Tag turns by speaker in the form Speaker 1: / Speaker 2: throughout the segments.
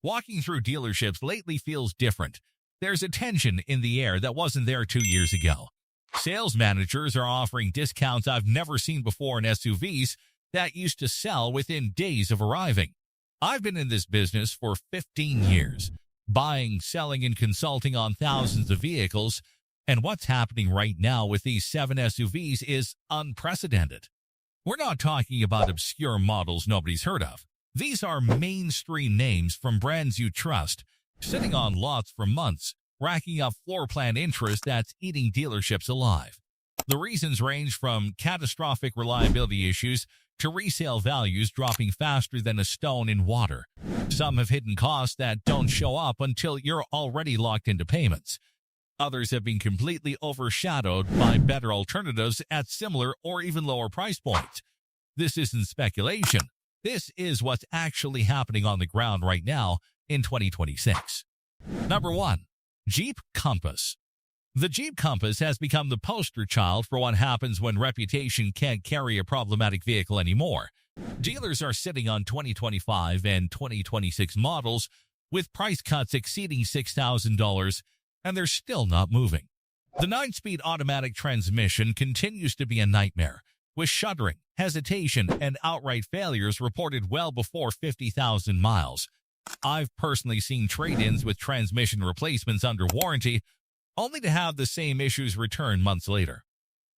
Speaker 1: Walking through dealerships lately feels different. There's a tension in the air that wasn't there 2 years ago. Sales managers are offering discounts I've never seen before in SUVs that used to sell within days of arriving. I've been in this business for 15 years, buying, selling, and consulting on thousands of vehicles, and what's happening right now with these 7 SUVs is unprecedented. We're not talking about obscure models nobody's heard of. These are mainstream names from brands you trust, sitting on lots for months, racking up floor plan interest that's eating dealerships alive. The reasons range from catastrophic reliability issues to resale values dropping faster than a stone in water. Some have hidden costs that don't show up until you're already locked into payments. Others have been completely overshadowed by better alternatives at similar or even lower price points. This isn't speculation. This is what's actually happening on the ground right now in 2026. Number 1. Jeep Compass. The Jeep Compass has become the poster child for what happens when reputation can't carry a problematic vehicle anymore. Dealers are sitting on 2025 and 2026 models with price cuts exceeding $6,000, and they're still not moving. The 9-speed automatic transmission continues to be a nightmare, with shuddering, hesitation, and outright failures reported well before 50,000 miles. I've personally seen trade-ins with transmission replacements under warranty, only to have the same issues return months later.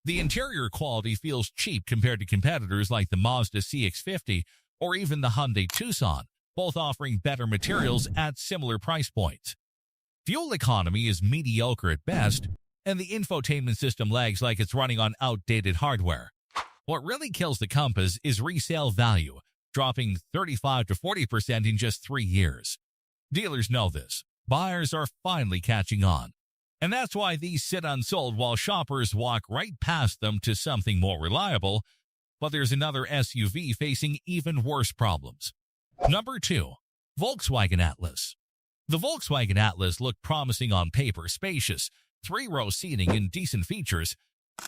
Speaker 1: The interior quality feels cheap compared to competitors like the Mazda CX-50 or even the Hyundai Tucson, both offering better materials at similar price points. Fuel economy is mediocre at best, and the infotainment system lags like it's running on outdated hardware. What really kills the Compass is resale value, dropping 35 to 40% in just 3 years. Dealers know this. Buyers are finally catching on. And that's why these sit unsold while shoppers walk right past them to something more reliable. But there's another SUV facing even worse problems. Number 2. Volkswagen Atlas. The Volkswagen Atlas looked promising on paper, spacious, 3-row seating, and decent features.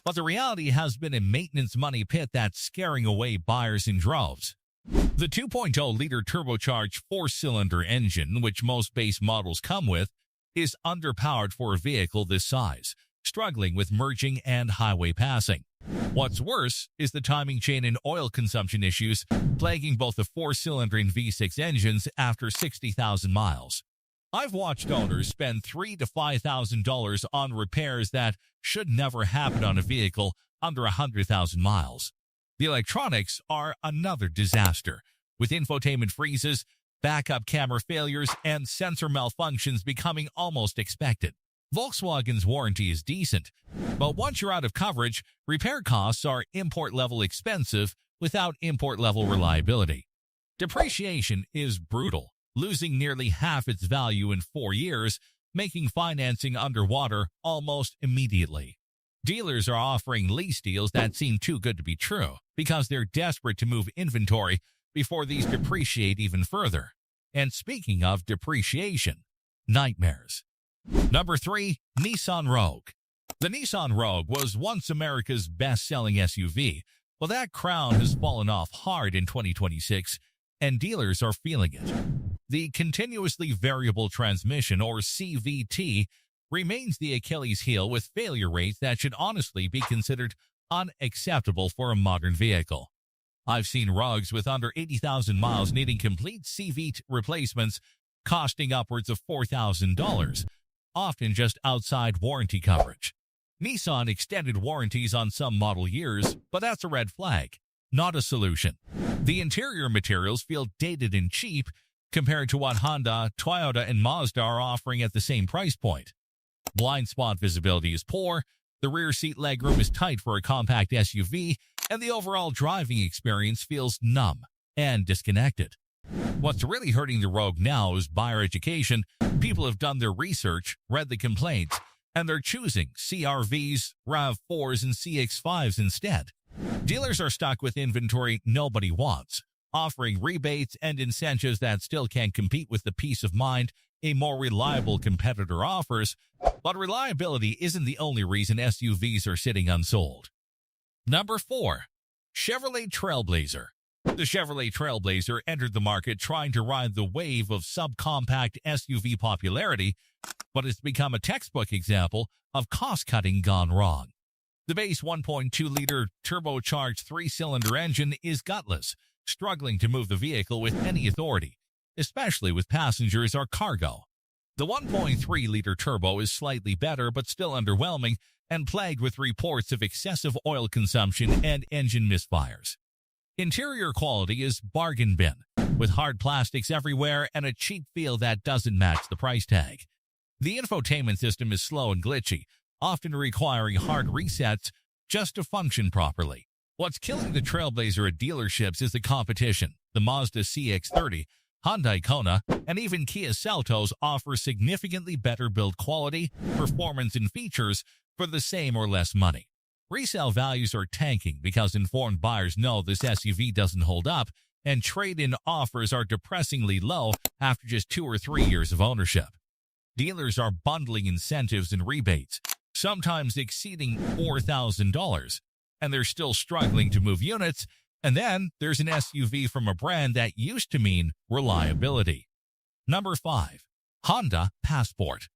Speaker 1: But the reality has been a maintenance money pit that's scaring away buyers in droves. The 2.0-liter turbocharged 4-cylinder engine, which most base models come with, is underpowered for a vehicle this size, struggling with merging and highway passing. What's worse is the timing chain and oil consumption issues plaguing both the 4-cylinder and V6 engines after 60,000 miles. I've watched owners spend $3,000 to $5,000 on repairs that should never happen on a vehicle under 100,000 miles. The electronics are another disaster, with infotainment freezes, backup camera failures, and sensor malfunctions becoming almost expected. Volkswagen's warranty is decent, but once you're out of coverage, repair costs are import-level expensive without import-level reliability. Depreciation is brutal, losing nearly half its value in 4 years, making financing underwater almost immediately. Dealers are offering lease deals that seem too good to be true because they're desperate to move inventory before these depreciate even further. And speaking of depreciation, nightmares. Number 3, Nissan Rogue. The Nissan Rogue was once America's best-selling SUV, but that crown has fallen off hard in 2026, and dealers are feeling it. The continuously variable transmission, or CVT, remains the Achilles heel with failure rates that should honestly be considered unacceptable for a modern vehicle. I've seen Rogues with under 80,000 miles needing complete CVT replacements costing upwards of $4,000, often just outside warranty coverage. Nissan extended warranties on some model years, but that's a red flag, not a solution. The interior materials feel dated and cheap compared to what Honda, Toyota, and Mazda are offering at the same price point. Blind spot visibility is poor, the rear seat legroom is tight for a compact SUV, and the overall driving experience feels numb and disconnected. What's really hurting the Rogue now is buyer education. People have done their research, read the complaints, and they're choosing CR-Vs, RAV4s, and CX-5s instead. Dealers are stuck with inventory nobody wants, offering rebates and incentives that still can't compete with the peace of mind a more reliable competitor offers, but reliability isn't the only reason SUVs are sitting unsold. Number 4. Chevrolet Trailblazer. The Chevrolet Trailblazer entered the market trying to ride the wave of subcompact SUV popularity, but it's become a textbook example of cost-cutting gone wrong. The base 1.2-liter turbocharged three-cylinder engine is gutless, struggling to move the vehicle with any authority, especially with passengers or cargo. The 1.3-liter turbo is slightly better but still underwhelming and plagued with reports of excessive oil consumption and engine misfires. Interior quality is bargain bin, with hard plastics everywhere and a cheap feel that doesn't match the price tag. The infotainment system is slow and glitchy, often requiring hard resets just to function properly. What's killing the Trailblazer at dealerships is the competition. The Mazda CX-30, Hyundai Kona, and even Kia Seltos offer significantly better build quality, performance, and features for the same or less money. Resale values are tanking because informed buyers know this SUV doesn't hold up, and trade-in offers are depressingly low after just 2 or 3 years of ownership. Dealers are bundling incentives and rebates, sometimes exceeding $4,000, and they're still struggling to move units. And then there's an SUV from a brand that used to mean reliability. Number 5. Honda Passport.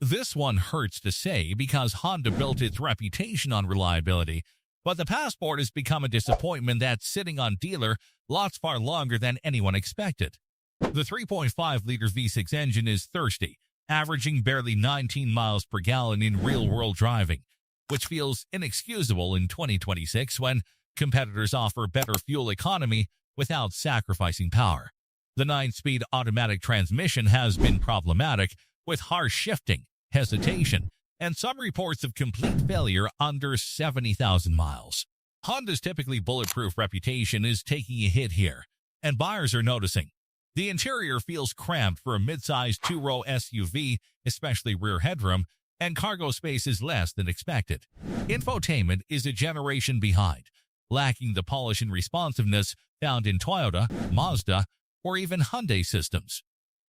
Speaker 1: This one hurts to say because Honda built its reputation on reliability, but the Passport has become a disappointment that's sitting on dealer lots far longer than anyone expected. The 3.5-liter V6 engine is thirsty, averaging barely 19 miles per gallon in real-world driving, which feels inexcusable in 2026 when competitors offer better fuel economy without sacrificing power. The 9-speed automatic transmission has been problematic, with harsh shifting, hesitation, and some reports of complete failure under 70,000 miles. Honda's typically bulletproof reputation is taking a hit here, and buyers are noticing. The interior feels cramped for a mid-sized 2-row SUV, especially rear headroom, and cargo space is less than expected. Infotainment is a generation behind, lacking the polish and responsiveness found in Toyota, Mazda, or even Hyundai systems.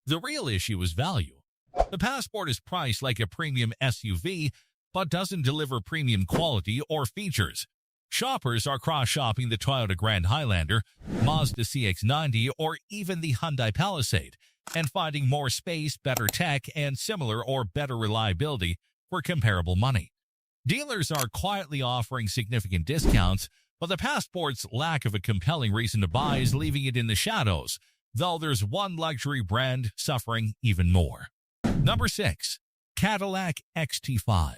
Speaker 1: The real issue is value. The Passport is priced like a premium SUV, but doesn't deliver premium quality or features. Shoppers are cross-shopping the Toyota Grand Highlander, Mazda CX-90, or even the Hyundai Palisade, and finding more space, better tech, and similar or better reliability for comparable money. Dealers are quietly offering significant discounts, but the Passport's lack of a compelling reason to buy is leaving it in the shadows, though there's one luxury brand suffering even more. Number 6. Cadillac XT5.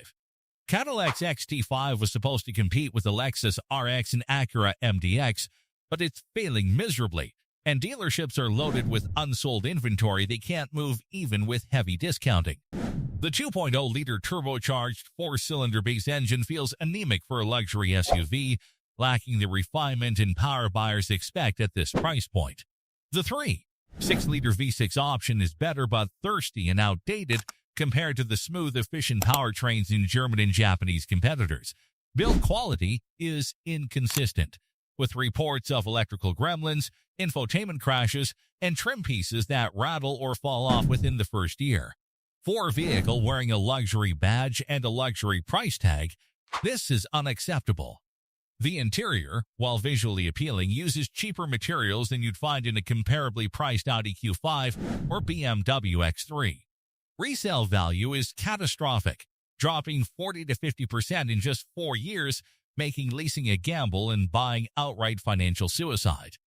Speaker 1: Cadillac's XT5 was supposed to compete with the Lexus RX and Acura MDX, but it's failing miserably, and dealerships are loaded with unsold inventory they can't move even with heavy discounting. The 2.0-liter turbocharged 4-cylinder base engine feels anemic for a luxury SUV, lacking the refinement and power buyers expect at this price point. The 3.6-liter V6 option is better but thirsty and outdated compared to the smooth, efficient powertrains in German and Japanese competitors. Build quality is inconsistent, with reports of electrical gremlins, infotainment crashes, and trim pieces that rattle or fall off within the first year. For a vehicle wearing a luxury badge and a luxury price tag, this is unacceptable. The interior, while visually appealing, uses cheaper materials than you'd find in a comparably priced Audi Q5 or BMW X3. Resale value is catastrophic, dropping 40 to 50% in just 4 years, making leasing a gamble and buying outright financial suicide.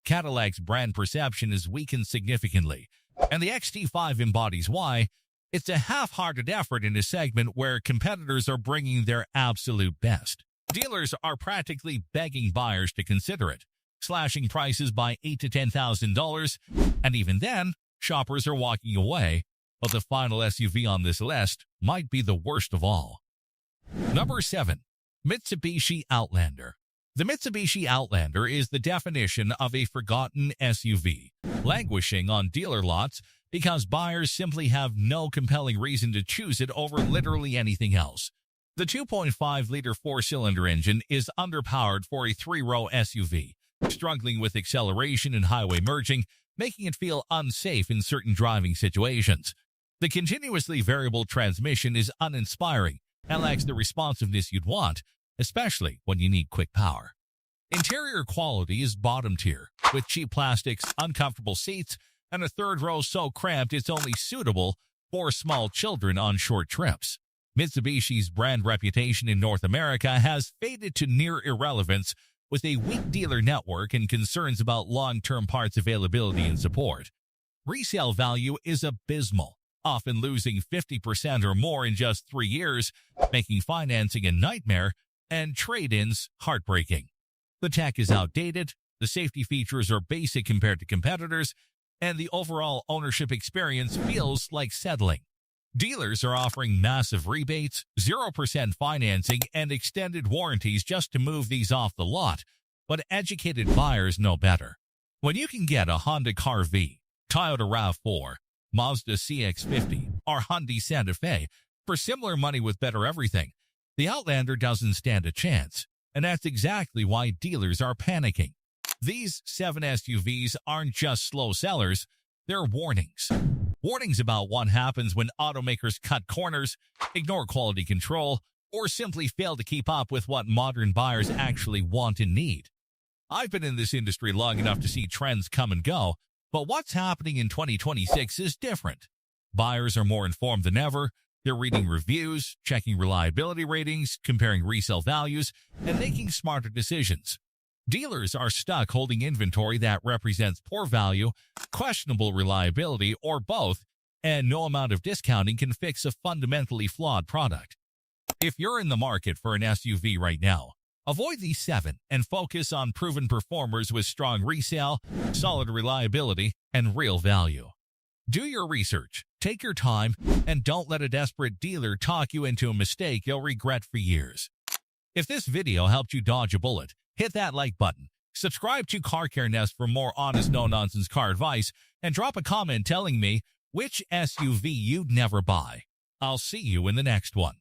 Speaker 1: Cadillac's brand perception is weakened significantly, and the XT5 embodies why. It's a half-hearted effort in a segment where competitors are bringing their absolute best. Dealers are practically begging buyers to consider it, slashing prices by $8,000 to $10,000, and even then, shoppers are walking away. But the final SUV on this list might be the worst of all. Number 7. Mitsubishi Outlander. The Mitsubishi Outlander is the definition of a forgotten SUV, languishing on dealer lots because buyers simply have no compelling reason to choose it over literally anything else. The 2.5-liter 4-cylinder engine is underpowered for a 3-row SUV, struggling with acceleration and highway merging, making it feel unsafe in certain driving situations. The continuously variable transmission is uninspiring and lacks the responsiveness you'd want, especially when you need quick power. Interior quality is bottom tier, with cheap plastics, uncomfortable seats, and a third row so cramped it's only suitable for small children on short trips. Mitsubishi's brand reputation in North America has faded to near irrelevance with a weak dealer network and concerns about long-term parts availability and support. Resale value is abysmal, often losing 50% or more in just 3 years, making financing a nightmare and trade-ins heartbreaking. The tech is outdated, the safety features are basic compared to competitors, and the overall ownership experience feels like settling. Dealers are offering massive rebates, 0% financing, and extended warranties just to move these off the lot, but educated buyers know better. When you can get a Honda CR-V, Toyota RAV4, Mazda CX-50, or Hyundai Santa Fe for similar money with better everything, the Outlander doesn't stand a chance, and that's exactly why dealers are panicking. These 7 SUVs aren't just slow sellers, they're warnings. Warnings about what happens when automakers cut corners, ignore quality control, or simply fail to keep up with what modern buyers actually want and need. I've been in this industry long enough to see trends come and go, but what's happening in 2026 is different. Buyers are more informed than ever. They're reading reviews, checking reliability ratings, comparing resale values, and making smarter decisions. Dealers are stuck holding inventory that represents poor value, questionable reliability, or both, and no amount of discounting can fix a fundamentally flawed product. If you're in the market for an SUV right now, avoid these 7 and focus on proven performers with strong resale, solid reliability, and real value. Do your research, take your time, and don't let a desperate dealer talk you into a mistake you'll regret for years. If this video helped you dodge a bullet, hit that like button, subscribe to Car Care Nest for more honest, no-nonsense car advice, and drop a comment telling me which SUV you'd never buy. I'll see you in the next one.